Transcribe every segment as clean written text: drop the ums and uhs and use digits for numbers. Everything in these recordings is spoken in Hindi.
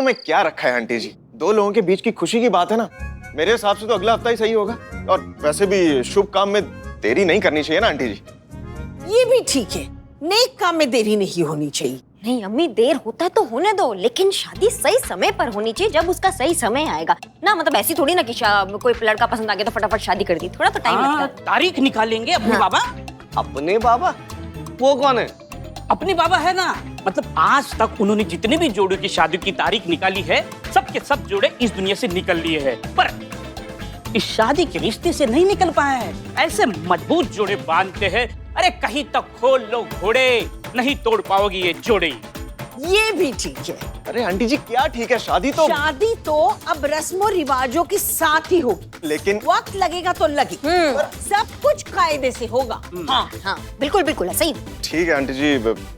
में क्या रखा है आंटी जी, दो लोगों के बीच की खुशी की बात है ना। मेरे हिसाब से तो अगला हफ्ता ही सही होगा। और वैसे भी शुभ काम में देरी नहीं करनी चाहिए ना आंटी जी। ये भी ठीक है, नेक काम में देरी नहीं होनी चाहिए। नहीं अम्मी, देर होता है तो होने दो, लेकिन शादी सही समय पर होनी चाहिए, जब उसका सही समय आएगा ना। मतलब ऐसी थोड़ी ना कि कोई लड़का पसंद आ गया तो फटाफट शादी कर दी, थोड़ा तो टाइम लगता है। तारीख निकालेंगे अपने बाबा। अपने बाबा? वो कौन है? अपने बाबा है ना, मतलब आज तक उन्होंने जितने भी जोड़ों की शादी की तारीख निकाली है, सब के सब जोड़े इस दुनिया से निकल लिए हैं, पर इस शादी के रिश्ते से नहीं निकल पाए हैं। ऐसे मजबूत जोड़े बांधते हैं, अरे कहीं तक खोल लो घोड़े, नहीं तोड़ पाओगी ये जोड़े। ये भी ठीक है। अरे आंटी जी क्या ठीक है, शादी तो अब रस्मों रिवाजों के साथ ही होगी, लेकिन वक्त लगेगा तो लगे, सब कुछ कायदे से होगा। हाँ हाँ बिल्कुल बिल्कुल सही। ठीक है आंटी जी,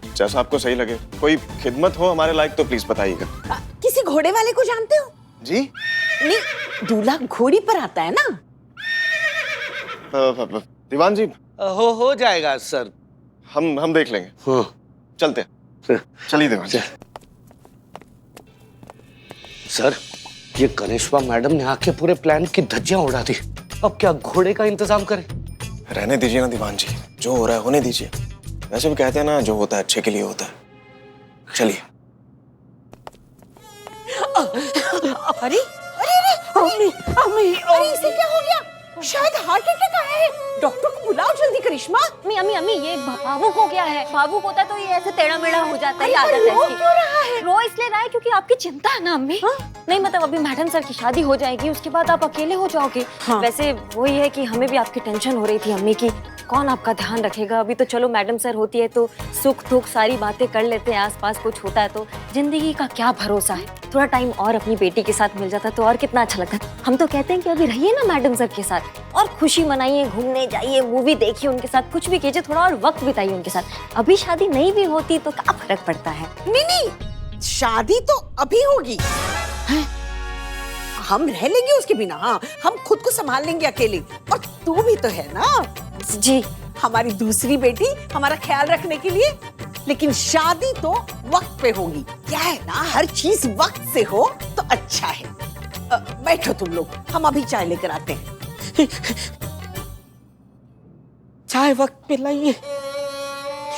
जैसा आपको सही लगे। कोई खिदमत हो हमारे लायक तो प्लीज बताइएगा। किसी घोड़े वाले को जानते हो? जी नहीं, दूल्हा घोड़ी पर आता है ना। दीवान जी हो जाएगा सर। हम देख लेंगे। हाँ। चलते हैं। चलिए दीवान जी। सर, ये गणेशवा मैडम ने आके पूरे प्लान की धज्जियां उड़ा दी। अब क्या घोड़े का इंतजाम करें? रहने दीजिए ना दीवान जी, जो हो रहा है होने दीजिए। वैसे भी कहते हैं ना, जो होता है अच्छे के लिए होता है। चलिए। अरे अरे अरे अरे इसे क्या हो गया? शायद हार्ट अटैक आया है। डॉक्टर को बुलाओ जल्दी करिश्मा। अम्मी ये भावुक हो गया है। भावुक होता है तो ये ऐसे टेढ़ा मेढ़ा हो जाता है। अरे रो क्यों रहा है? रो इसलिए रहा है क्योंकि आपकी चिंता है ना अम्मी। नहीं मतलब अभी मैडम सर की शादी हो जाएगी, उसके बाद आप अकेले हो जाओगे। वैसे वही है कि हमें भी आपकी टेंशन हो रही थी अम्मी की, कौन आपका ध्यान रखेगा। अभी तो चलो मैडम सर होती है तो सुख दुख सारी बातें कर लेते हैं, आसपास कुछ होता है तो जिंदगी का क्या भरोसा है। थोड़ा टाइम और अपनी बेटी के साथ मिल जाता तो और कितना अच्छा लगता। हम तो कहते हैं कि अभी रहिए ना मैडम सर के साथ और खुशी मनाइए, घूमने जाइए, मूवी देखिए उनके साथ, कुछ भी कीजिए, थोड़ा और वक्त बिताइए उनके साथ। अभी शादी नहीं भी होती तो क्या फर्क पड़ता है। नहीं, शादी तो अभी होगी। हम रह लेंगे उसके बिना। हाँ, हम खुद को संभाल लेंगे अकेले। और तू भी तो है ना जी, हमारी दूसरी बेटी, हमारा ख्याल रखने के लिए। लेकिन शादी तो वक्त पे होगी। क्या है ना, हर चीज वक्त से हो तो अच्छा है। बैठो तुम लोग, हम अभी चाय लेकर आते हैं। चाय वक्त पे लाइए,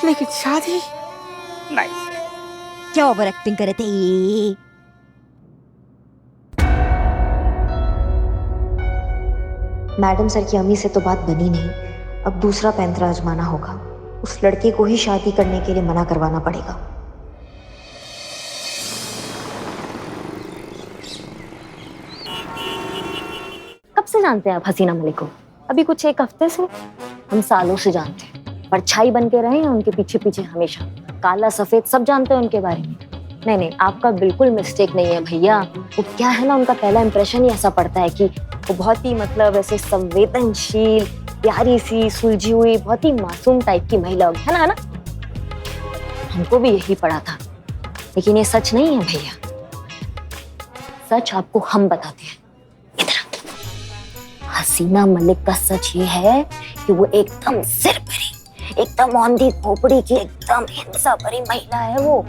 लेकिन शादी नहीं। क्या ओवर एक्टिंग करे थे। मैडम सर की अम्मी से तो बात बनी नहीं, अब दूसरा पैंतरा आजमाना होगा। उस लड़के को ही शादी करने के लिए मना करवाना पड़ेगा। कब से जानते हैं आप हसीना मलिक को? अभी कुछ एक हफ्ते से? हम सालों से जानते हैं, परछाई बन के रहे हैं उनके पीछे पीछे हमेशा। काला सफेद सब जानते हैं उनके बारे में। नहीं आपका बिल्कुल मिस्टेक नहीं है भैया। वो क्या है ना, उनका पहला इंप्रेशन ही ऐसा पड़ता है कि वो बहुत ही मतलब ऐसे संवेदनशील, प्यारी सी, सुलझी हुई, बहुत ही मासूम टाइप की महिला होगी, है ना। हमको भी यही पड़ा था, लेकिन ये सच नहीं है भैया। सच आपको हम बताते हैं। इधर हसीना मलिक का सच ये है कि वो एकदम सिर भरी, एकदम औंधी खोपड़ी की, एकदम हिंसा भरी महिला है वो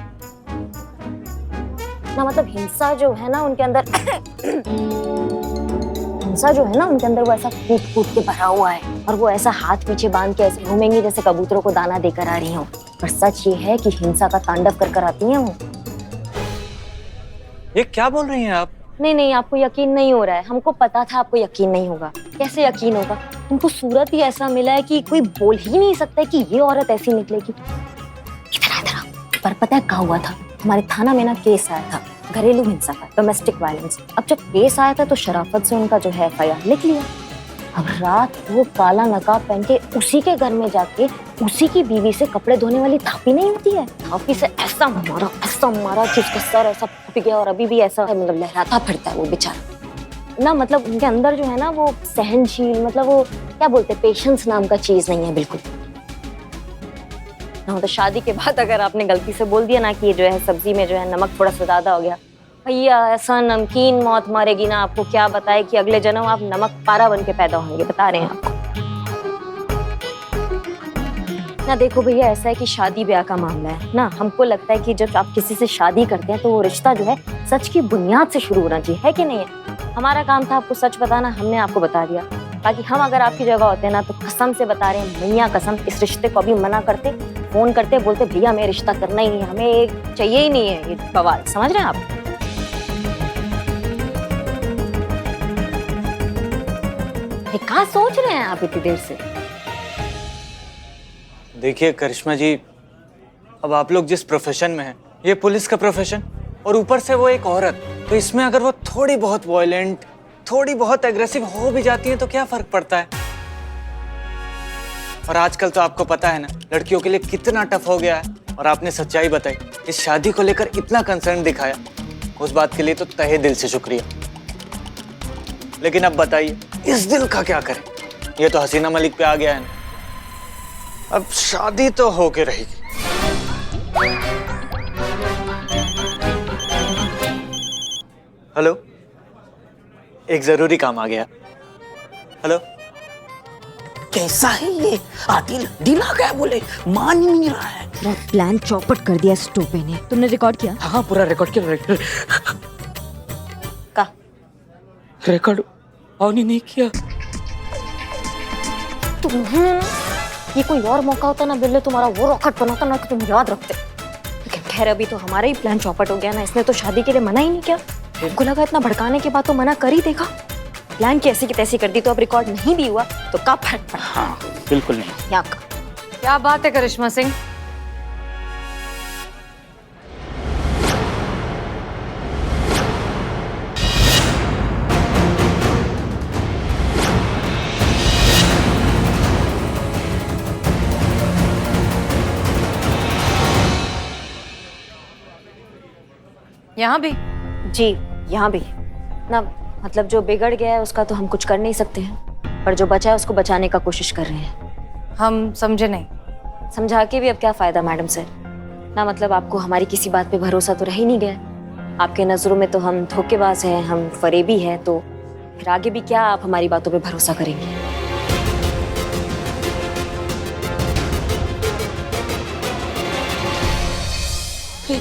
ना। मतलब हिंसा जो है ना उनके अंदर वो ऐसा कूट कूट के भरा हुआ है, और वो ऐसा हाथ पीछे बांध के ऐसे घूमेंगी जैसे कबूतरों को दाना देकर आ रही हो। पर सच ये है कि हिंसा का तांडव कर कर आती हैं वो। ये क्या बोल रही हैं आप? नहीं आपको यकीन नहीं हो रहा है। हमको पता था आपको यकीन नहीं होगा। कैसे यकीन होगा? उनको सूरत ही ऐसा मिला है कि कोई बोल ही नहीं सकता कि ये औरत ऐसी निकलेगी। इधर पर पता है क्या हुआ था? हमारे थाना में ना केस आया था घरेलू हिंसा का, डोमेस्टिक वायलेंस। अब जब केस आया था तो शराफत से उनका जो है FIR लिख लिया। अब रात को काला नकाब पहन के उसी के घर में जाके उसी की बीवी से कपड़े धोने वाली थापी नहीं होती है, थापी से ऐसा मारा कि उसका सर ऐसा फूट गया और अभी भी ऐसा मतलब लहराता फिरता है वो बेचारा ना। मतलब उनके अंदर जो है ना वो सहनशील, मतलब वो क्या बोलते हैं, पेशेंस नाम का चीज नहीं है बिल्कुल ना। तो शादी के बाद अगर आपने गलती से बोल दिया ना कि जो है सब्जी में जो है नमक थोड़ा सा ज्यादा हो गया, भैया ऐसा नमकीन मौत मारेगी ना, आपको क्या बताए कि अगले जन्म आप नमक पारा बन के पैदा होंगे, बता रहे हैं आपको। ना देखो भैया, ऐसा है कि शादी ब्याह का मामला है ना, हमको लगता है कि जब आप किसी से शादी करते हैं तो वो रिश्ता जो है सच की बुनियाद से शुरू होना चाहिए, है कि नहीं है? हमारा काम था आपको सच बताना, हमने आपको बता दिया। बाकी हम अगर आपकी जगह होते हैं ना तो कसम से बता रहे हैं, मैया कसम, इस रिश्ते को अभी मना करते, फोन करते, बोलते भैया हमें रिश्ता करना ही नहीं, हमें चाहिए ही नहीं है ये बवाल। समझ रहे हैं आप? ये कहाँ सोच रहे हैं आप इतनी देर से? देखिए करिश्मा जी, अब आप लोग जिस प्रोफेशन में हैं, ये पुलिस का प्रोफेशन, और ऊपर से वो एक औरत, तो इसमें अगर वो थोड़ी बहुत वॉयलेंट, थोड़ी बहुत एग्रेसिव हो भी जाती है तो क्या फर्क पड़ता है? और आजकल तो आपको पता है ना, लड़कियों के लिए कितना टफ हो गया है। और आपने सच्चाई बताई, इस शादी को लेकर इतना कंसर्न दिखाया, उस बात के लिए तो तहे दिल से शुक्रिया। लेकिन अब बताइए, इस दिल का क्या करें? ये तो हसीना मलिक पे आ गया है ना, अब शादी तो होके रहेगी। हेलो, एक जरूरी काम आ गया। हेलो, कैसा है ये? आदिल दिल आ गया बोले, मान ही नहीं रहा है। पूरा प्लान चौपट कर दिया इस टोपे ने। तुमने रिकॉर्ड किया? हाँ पूरा रिकॉर्ड किया। का रिकॉर्ड ऑन ही नहीं किया। ये कोई और मौका होता ना बिल्ले, तुम्हारा वो रॉकेट बनाता ना कि तुम याद रखते। लेकिन खैर अभी तो हमारा ही प्लान चौपट हो गया ना, इसने तो शादी के लिए मना ही नहीं किया। हमको लगा इतना भड़काने के बाद तो मना कर ही देगा। प्लान कैसी की तैसी कर दी, तो अब रिकॉर्ड नहीं भी हुआ तो क्या फर्क पड़ा? हाँ बिल्कुल नहीं। यहाँ का क्या बात है करिश्मा सिंह, यहाँ भी? जी यहाँ भी ना, मतलब जो बिगड़ गया है उसका तो हम कुछ कर नहीं सकते हैं, पर जो बचा है उसको बचाने का कोशिश कर रहे हैं। हम समझे नहीं। समझा के भी अब क्या फायदा मैडम सर ना, मतलब आपको हमारी किसी बात पे भरोसा तो रह ही नहीं गया। आपके नजरों में तो हम धोखेबाज हैं, हम फरेबी हैं, तो फिर आगे भी क्या आप हमारी बातों पे भरोसा करेंगे?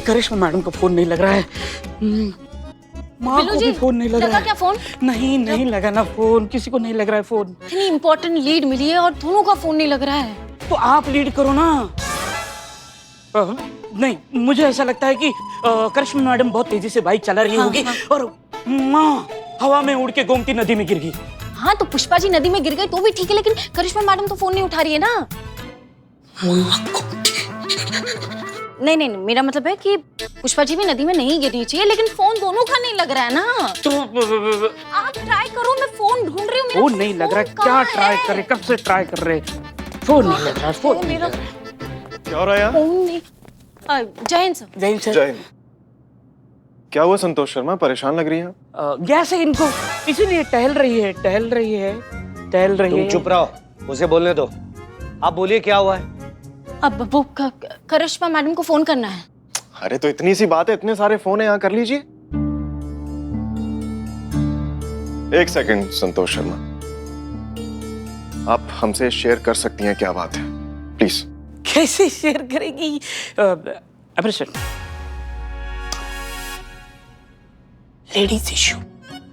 करिश्मा मैडम को फोन नहीं लग रहा है। माँ को भी फोन नहीं लग रहा है। क्या फोन? नहीं लगा ना फोन, किसी को नहीं लग रहा है फोन। इतनी इम्पोर्टेंट लीड मिली है और दोनों का फोन नहीं लग रहा है। तो आप लीड करो ना। नहीं, मुझे ऐसा लगता है कि करिश्मा मैडम बहुत तेजी से बाइक चला रही होगी और माँ हवा में उड़ के गोमती नदी में गिर गई। हाँ तो पुष्पा जी नदी में गिर गई तो भी ठीक है, लेकिन करिश्मा मैडम तो फोन नहीं उठा रही है ना। नहीं, मेरा मतलब है कि पुष्पा जी भी नदी में नहीं गिरनी चाहिए, लेकिन फोन दोनों का नहीं लग रहा है ना। तो आप ट्राई करो, मैं फोन ढूंढ रही हूँ। फोन नहीं लग रहा, क्या ट्राई करे, कब से ट्राई कर रहे, फोन नहीं लग रहा, फोन नहीं लग रहा। क्या हो रहा है यार? फोन नहीं। जय हिंद सर। जय हिंद सर। जय हिंद। क्या हुआ संतोष शर्मा, परेशान लग रही हैं? गैस है इनको, इसीलिए टहल रही है। तुम चुप रहो, उसे बोलने दो। आप बोलिए क्या हुआ है? अब वो करिश्मा मैडम को फोन करना है। अरे तो इतनी सी बात है, इतने सारे फोन है यहाँ, कर लीजिए। एक सेकंड संतोष शर्मा, आप हमसे शेयर कर सकती हैं क्या बात है, प्लीज? कैसे शेयर करेगी? Ladies issue.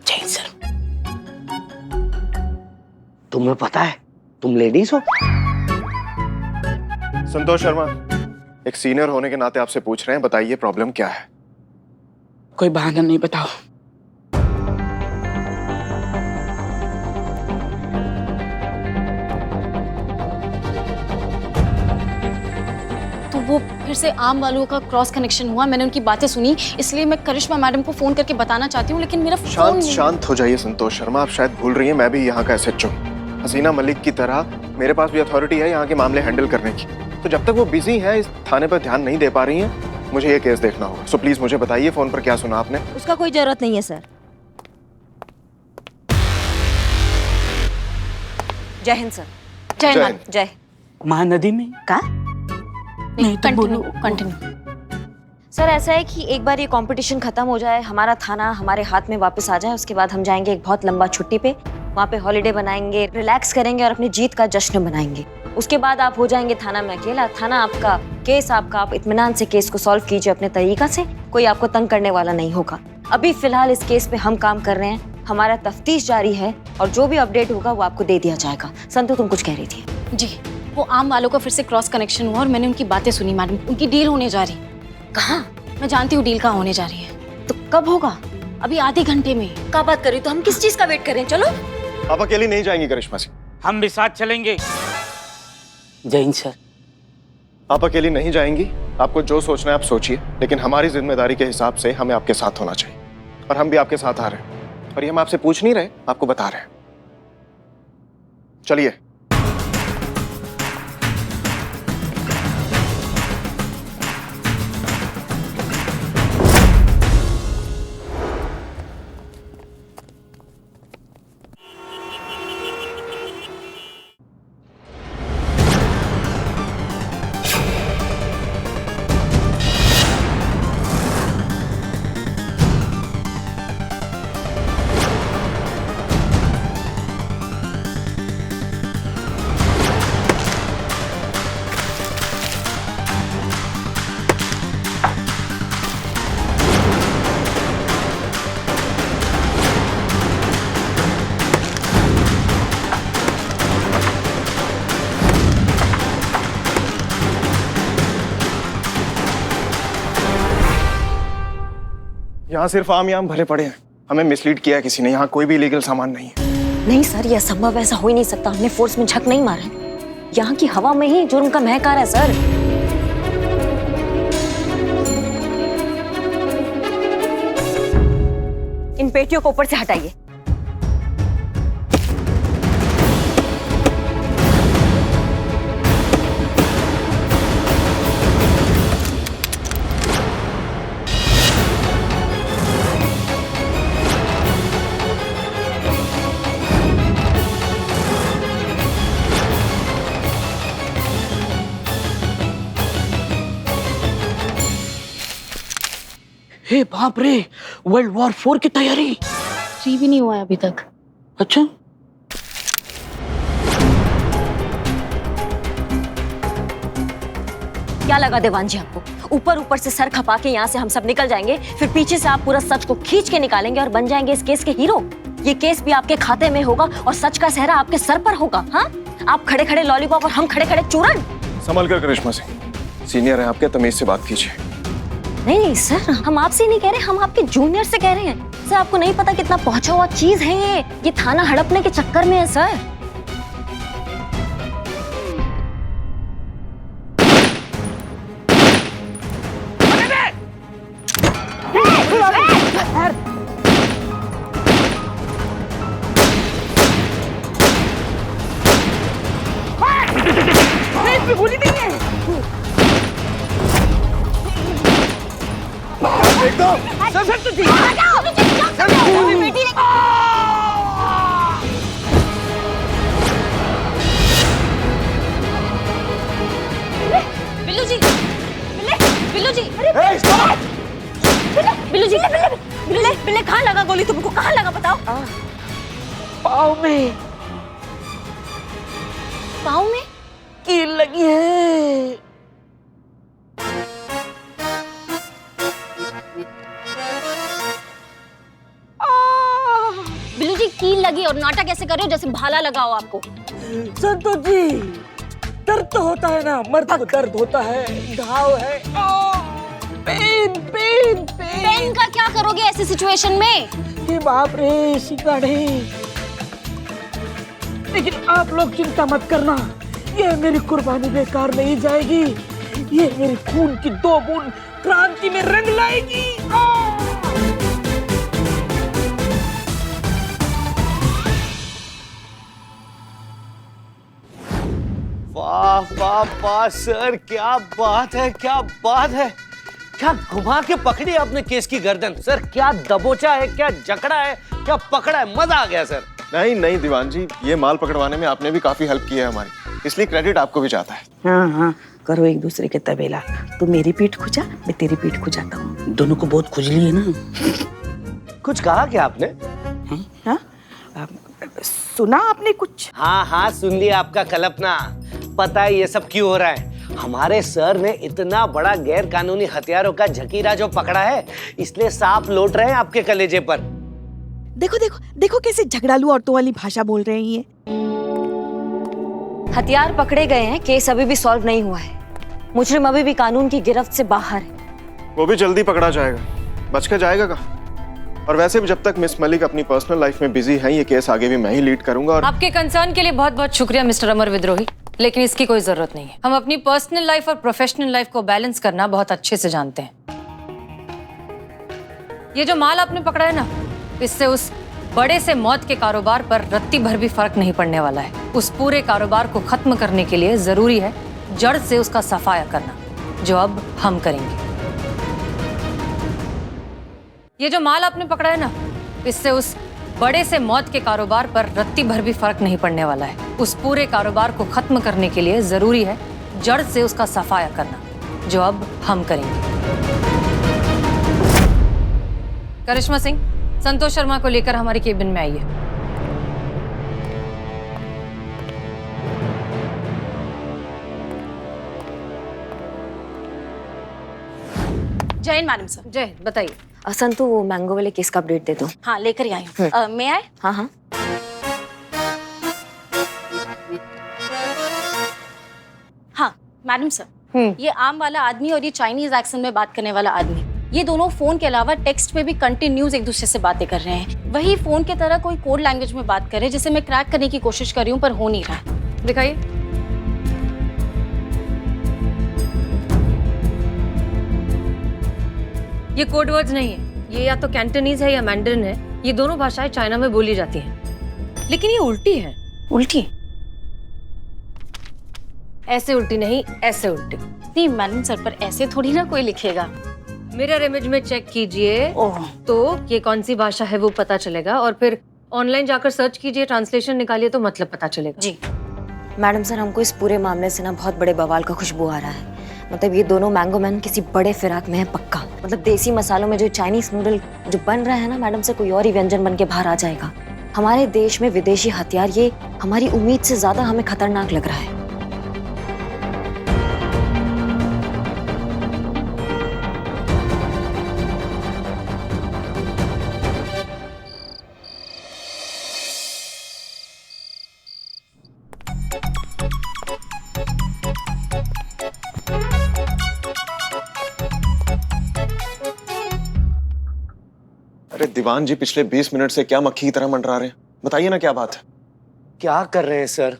जय सर। तुम्हें पता है तुम लेडीज हो? संतोष शर्मा, एक सीनियर होने के नाते आपसे पूछ रहे हैं, बताइए प्रॉब्लम क्या है? कोई बहाना नहीं, बताओ। तो वो फिर से आम वालों का क्रॉस कनेक्शन हुआ। मैंने उनकी बातें सुनी, इसलिए मैं करिश्मा मैडम को फोन करके बताना चाहती हूँ, लेकिन मेरा फोन शांत हो जाइए संतोष शर्मा, आप शायद भूल रही हैं मैं भी यहाँ का SHO। हसीना मलिक की तरह मेरे पास भी अथॉरिटी है यहाँ के मामले हैंडल करने की। तो जब तक वो बिजी है, इस थाने पर ध्यान नहीं दे पा रही हैं, मुझे ये केस देखना होगा। सो प्लीज मुझे बताइए फोन पर क्या सुना आपने? उसका कोई जरूरत नहीं है सर। जय हिंद सर। जय जय। मैम। जय। महानदी में का? नहीं तो बोलो। कंटिन्यू। सर ऐसा है कि एक बार ये कंपटीशन खत्म हो जाए, हमारा थाना हमारे हाथ में वापस आ जाए, उसके बाद हम जाएंगे एक बहुत लंबा छुट्टी पे, वहाँ पे हॉलीडे बनाएंगे, रिलैक्स करेंगे और अपनी जीत का जश्न मनाएंगे। उसके बाद आप हो जाएंगे थाना में अकेला। थाना आपका, केस आपका, आप इत्मीनान से केस को सॉल्व कीजिए अपने तरीका से, कोई आपको तंग करने वाला नहीं होगा। अभी फिलहाल इस केस पे हम काम कर रहे हैं, हमारा तफ्तीश जारी है और जो भी अपडेट होगा वो आपको दे दिया जाएगा। संतु तुम कुछ कह रही थी? जी, वो आम वालों का फिर से क्रॉस कनेक्शन हुआ और मैंने उनकी बातें सुनी मैडम। उनकी डील होने जा रही। कहाँ? मैं जानती हूँ डील कहाँ होने जा रही है। तो कब होगा? अभी आधे घंटे में। क्या बात कर रही हो? तो हम किस चीज का वेट कर रहे हैं? चलो। आप अकेली नहीं जाएंगी करिश्मा सिंह। हम भी साथ चलेंगे। जय हिंद सर। आप अकेली नहीं जाएंगी। आपको जो सोचना है आप सोचिए, लेकिन हमारी जिम्मेदारी के हिसाब से हमें आपके साथ होना चाहिए और हम भी आपके साथ आ रहे हैं। और ये हम आपसे पूछ नहीं रहे, आपको बता रहे हैं। चलिए। यहाँ सिर्फ आम याम भरे पड़े हैं। हमें मिसलीड किया है किसी ने। यहाँ कोई भी इलीगल सामान नहीं है। नहीं सर, यह असंभव, ऐसा हो ही नहीं सकता। हमने फोर्स में झक नहीं मारा है। यहाँ की हवा में ही जुर्म का महक आ रहा है सर। इन पेटियों को ऊपर से हटाइए। हे बाप रे, वर्ल्ड वॉर 4 की तैयारी। 3 भी नहीं हुआ है अभी तक। अच्छा, क्या लगा देवान जी आपको? ऊपर ऊपर से सर खपा के यहाँ से हम सब निकल जाएंगे, फिर पीछे से आप पूरा सच को खींच के निकालेंगे और बन जाएंगे इस केस के हीरो। ये केस भी आपके खाते में होगा और सच का सेहरा आपके सर पर होगा। हाँ, आप खड़े खड़े लॉलीपॉप और हम खड़े खड़े चूरन। संभल कर करिश्मा सिंह, सीनियर है आपके, तमीज से बात कीजिए। नहीं नहीं सर, हम आपसे नहीं कह रहे, हम आपके जूनियर से कह रहे हैं। सर आपको नहीं पता कितना पहुंचा हुआ चीज है ये थाना हड़पने के चक्कर में है सर। बिल्लू जी, बिल्लू जी, बिल्ले कहाँ लगा गोली? तुमको कहाँ लगा बताओ? पाँव में। पाँव में कील लगी है। बिल्लू जी, कील लगी और नाटक ऐसे कर रहे हो जैसे भाला लगाओ आपको। संतोष जी, दर्द तो होता है ना, मर्द को दर्द होता है, घाव है। Pen pen pen. पेन का क्या करोगे ऐसी सिचुएशन में? ये बाप रे शिकाड़े। लेकिन आप लोग चिंता मत करना, ये मेरी कुर्बानी बेकार नहीं जाएगी। ये मेरी खून की 2 बूंद क्रांति में रंग लाएगी। वाह वाह वाह सर, क्या बात है, क्या बात है। क्या घुमा के पकड़ी आपने केस की गर्दन सर। क्या दबोचा है, क्या जकड़ा है, क्या पकड़ा है, मजा आ गया सर। नहीं नहीं दीवान जी, ये माल पकड़वाने में आपने भी काफी हेल्प की है हमारी, इसलिए क्रेडिट आपको भी जाता है। हाँ हाँ, करो एक दूसरे के तबेला। तू मेरी पीठ खुजा, मैं तेरी पीठ खुजाता हूँ। दोनों को बहुत खुजली है ना। कुछ कहा क्या आपने? हाँ? सुना आपने कुछ? हाँ हाँ, सुन लिया आपका कल्पना। पता है ये सब क्यों हो रहा है? हमारे सर ने इतना बड़ा गैर कानूनी हथियारों का जखीरा जो पकड़ा है, इसलिए सांप लौट रहे हैं आपके कलेजे पर। देखो देखो देखो कैसे झगड़ालू औरतों वाली भाषा बोल रही हैं। हथियार पकड़े गए हैं, केस अभी भी सॉल्व नहीं हुआ है। मुजरिम अभी भी कानून की गिरफ्त से बाहर है। वो भी जल्दी पकड़ा जाएगा, बच के जाएगा कहाँ? और वैसे भी जब तक मिस मलिक अपनी पर्सनल लाइफ में बिजी है, ये केस आगे भी मैं ही लीड करूंगा। और आपके कंसर्न के लिए बहुत बहुत शुक्रिया मिस्टर अमर विद्रोही, लेकिन इसकी कोई जरूरत नहीं है। हम अपनी पर्सनल लाइफ और प्रोफेशनल लाइफ को बैलेंस करना बहुत अच्छे से जानते हैं। ये जो माल आपने पकड़ा है ना, इससे उस बड़े से मौत के कारोबार पर रत्ती भर भी फर्क नहीं पड़ने वाला है। उस पूरे कारोबार को खत्म करने के लिए जरूरी है जड़ से उसका सफाया करना, जो अब हम करेंगे। ये जो माल आपने पकड़ा है ना, इससे उस बड़े से मौत के कारोबार पर रत्ती भर भी फर्क नहीं पड़ने वाला है। उस पूरे कारोबार को खत्म करने के लिए जरूरी है जड़ से उसका सफाया करना, जो अब हम करेंगे। करिश्मा सिंह, संतोष शर्मा को लेकर हमारी केबिन में आइए। जय हिंद मैडम सर। जय, बताइए। संतु, वो मैंगो वाले केस का अपडेट दे दो। हाँ, लेकर ही आई हूँ। मैं आए? हाँ हाँ। हाँ मैडम सर, ये आम वाला आदमी और ये चाइनीज एक्सेंट में बात करने वाला आदमी, ये दोनों फोन के अलावा टेक्स्ट पे भी कंटिन्यूज एक दूसरे से बातें कर रहे हैं। वही फोन की तरह कोई कोड लैंग्वेज में बात कर रहे हैं, जिसे मैं क्रैक करने की कोशिश कर रही हूँ पर हो नहीं रहा है। दिखाइए। ये कोड वर्ड्स नहीं है, ये या तो कैंटनीज है या मैंडरिन है। ये दोनों भाषाएं चाइना में बोली जाती हैं, लेकिन ये उल्टी है। उल्टी? ऐसे उल्टी नहीं, ऐसे उल्टी। नहीं मैडम सर, पर ऐसे थोड़ी ना कोई लिखेगा। मिरर इमेज में चेक कीजिए ओह, तो ये कौन सी भाषा है वो पता चलेगा, और फिर ऑनलाइन जाकर सर्च कीजिए, ट्रांसलेशन निकालिए तो मतलब पता चलेगा। जी मैडम सर, हमको इस पूरे मामले से ना बहुत बड़े बवाल का खुशबू आ रहा है। मतलब ये दोनों मैंगो मैन किसी बड़े फिराक में है पक्का। मतलब देसी मसालों में जो चाइनीज नूडल जो बन रहा है ना मैडम सर, कोई और ही व्यंजन बन के बाहर आ जाएगा। हमारे देश में विदेशी हथियार, ये हमारी उम्मीद से ज्यादा हमें खतरनाक लग रहा है। अरे दीवान जी, पिछले 20 मिनट से क्या मक्खी की तरह मंडरा रहे हैं? बताइए ना क्या बात है। क्या कर रहे हैं सर?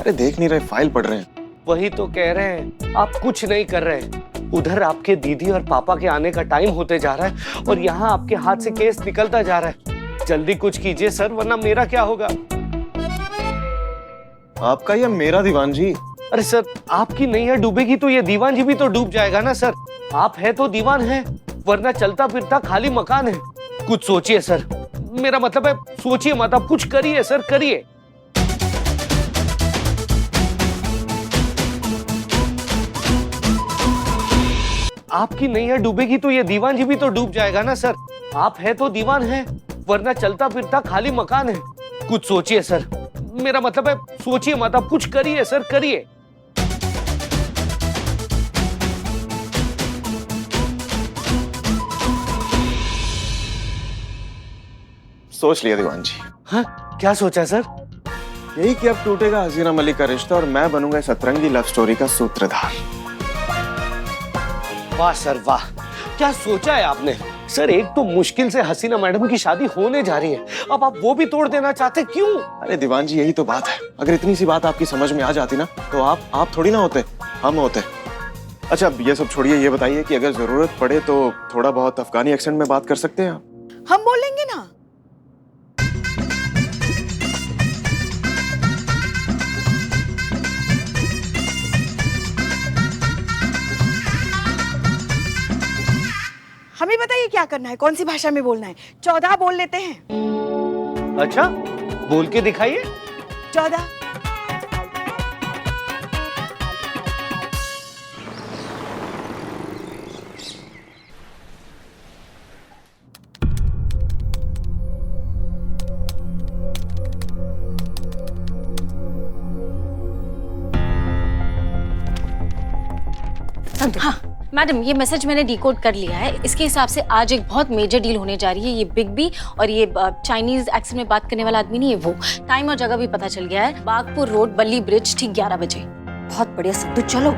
अरे देख नहीं रहे, फाइल पढ़ रहे हैं। वही तो कह रहे हैं, आप कुछ नहीं कर रहे। उधर आपके दीदी और पापा के आने का टाइम होते जा रहा है और यहाँ आपके हाथ से केस निकलता जा रहा है। जल्दी कुछ कीजिए सर, वरना मेरा क्या होगा? आपका या मेरा दीवान जी? अरे सर, आपकी नैया डूबेगी तो ये दीवान जी भी तो डूब जाएगा ना सर। आप है तो दीवान है, वरना चलता फिरता खाली मकान है। कुछ सोचिए सर, मेरा मतलब है सोचिए मत, आप कुछ करिए सर, करिए। आपकी नैया डूबेगी तो ये दीवान जी भी तो डूब जाएगा ना सर। आप है तो दीवान है, वरना चलता फिरता खाली मकान है। कुछ सोचिए सर, मेरा मतलब है सोचिए मत, आप कुछ करिए सर, करिए। सोच लिया दीवान जी। हाँ, क्या सोचा सर? यही कि अब टूटेगा हसीना मलिक का रिश्ता और मैं बनूंगा इस अतरंगी लव स्टोरी का सूत्रधार। वाह सर वाह, क्या सोचा है आपने सर। एक तो मुश्किल से हसीना मैडम की शादी होने जा रही है, अब आप वो भी तोड़ देना चाहते, क्यों? अरे दीवान जी, यही तो बात है। अगर इतनी सी बात आपकी समझ में आ जाती ना, तो आप थोड़ी ना होते, हम होते। अच्छा, अब ये सब छोड़िए, ये बताइए कि अगर जरूरत पड़े तो थोड़ा बहुत अफगानी एक्सेंट में बात कर सकते हैं आप? हम बोलेंगे ना। हमें बताइए क्या करना है, कौन सी भाषा में बोलना है? 14 बोल लेते हैं। अच्छा, बोल के दिखाइए। 14। मैडम ये मैसेज मैंने डिकोड कर लिया है। इसके हिसाब से आज एक बहुत मेजर डील होने जा रही है। ये बिग बी और ये चाइनीज एक्सेंट में बात करने वाला आदमी नहीं है वो। टाइम और जगह भी पता चल गया है, बागपुर रोड बल्ली ब्रिज, ठीक 11 बजे। बहुत बढ़िया सिद्धू, चलो